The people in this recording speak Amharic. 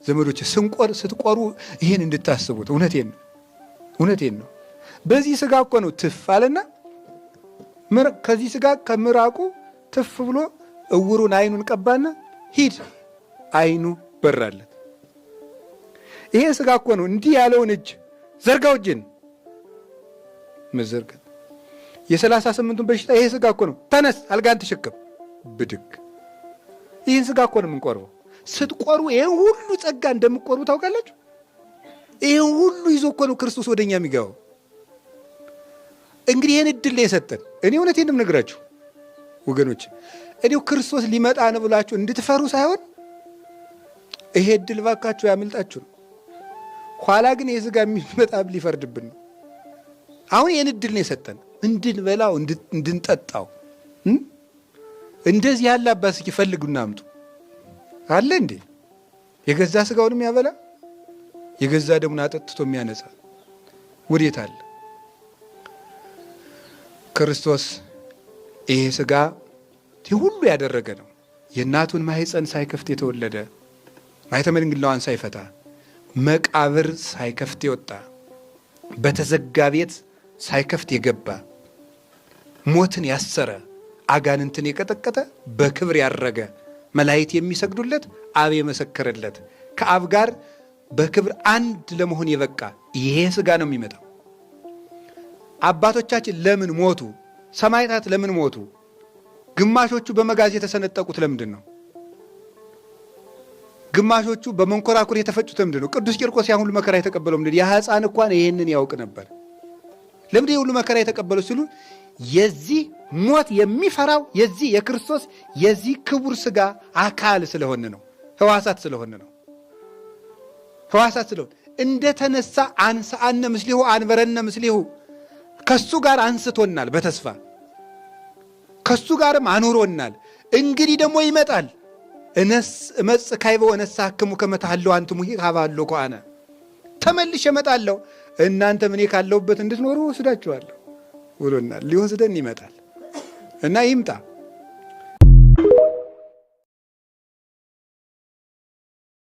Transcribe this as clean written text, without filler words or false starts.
ዘመዶች ስትቆሩ ይሄን እንድታስቡት እውነቴን ነው። በዚህ ስጋ እኮ ነው ትፍ አለና ከዚህ ስጋ ከምራቁ ትፍ ብሎ እውሩን አይኑን ቀባና ሂድ አይኑ በራለት። ይሄ ስጋ እኮ ነው እንዲህ ያለውን እጅ ዘርጋው እጅን መዘርጋት የ38ቱን በሽታ ይሄ ስጋ እኮ ነው። ተነስ አልጋን ተሸከም ብድግ። ይህን ስጋ እኮ ነው የምንቆርበው። ስትቆሩ ይሄን ሁሉ ጸጋ እንደምትቆርቡ ታውቃላችሁ። ይሄን ሁሉ ይዞ እኮ ነው ክርስቶስ ወደኛ የሚገባው። እንግዲህ ይሄን እድል ላይ የሰጠን እኔ እውነቴን ነው የምነግራችሁ ወገኖች። እኔው ክርስቶስ ሊመጣ ነው ብላችሁ እንድትፈሩ ሳይሆን ይሄ እድል ባካችሁ ያመልጣችሁ ነው። ኋላ ግን ይሄ ስጋ የሚመጣ ሊፈርድብን ነው። አሁን ይሄን እድል ነው የሰጠን እንድንበላው እንድንጠጣው። እንደዚህ ያለ አባት እስኪ ፈልጉና አምጡ አለ እንዴ? የገዛ ስጋውንም ያበላ የገዛ ደሙን አጠጥቶ የሚያነጻ ወዴት አለ? ክርስቶስ ይሄ ስጋ ሁሉ ያደረገ ነው። የእናቱን ማህፀን ሳይከፍት የተወለደ ማኅተመ ድንግልናዋን ሳይፈታ መቃብር ሳይከፍት የወጣ በተዘጋ ቤት ሳይከፍት የገባ ሞትን ያሰረ አጋንንትን የቀጠቀጠ በክብር ያረገ መላእክት የሚሰግዱለት አብ የመሰከረለት ከአብ ጋር በክብር አንድ ለመሆን የበቃ ይሄ ስጋ ነው የሚመጣው። አባቶቻችን ለምን ሞቱ? ሰማዕታት ለምን ሞቱ? ግማሾቹ በመጋዝ የተሰነጠቁት ለምንድን ነው? ግማሾቹ በመንኮራኩር የተፈጩት ለምንድን ነው? ቅዱስ ቂርቆስ ያን ሁሉ መከራ የተቀበለው ምንድን? ያ ሕፃን እንኳን ይሄንን ያውቅ ነበር። ለምን ይሄ ሁሉ መከራ የተቀበለው ሲሉ የዚህ ሞት የሚፈራው የዚህ የክርስቶስ የዚህ ክቡር ስጋ አካል ስለሆነ ነው። ሕዋሳት ስለሆነ ነው። ሕዋሳት ስለሆነ እንደተነሳ አንሳአነ ምስሊሁ አንበረነ ምስሊሁ ከሱ ጋር አንስቶናል። በተስፋ ከሱ ጋርም አኑሮናል። እንግዲህ ደግሞ ይመጣል። እመጽእ ካይበ ወነሳክሙ ከመ ተሐልው አንትሙ ሀባሎ ከአነ ተመልሼ እመጣለሁ እናንተ እኔ ካለሁበት እንድትኖሩ ወስዳችኋለሁ ብሎናል። ሊወስደን ይመጣል እና ይምጣ።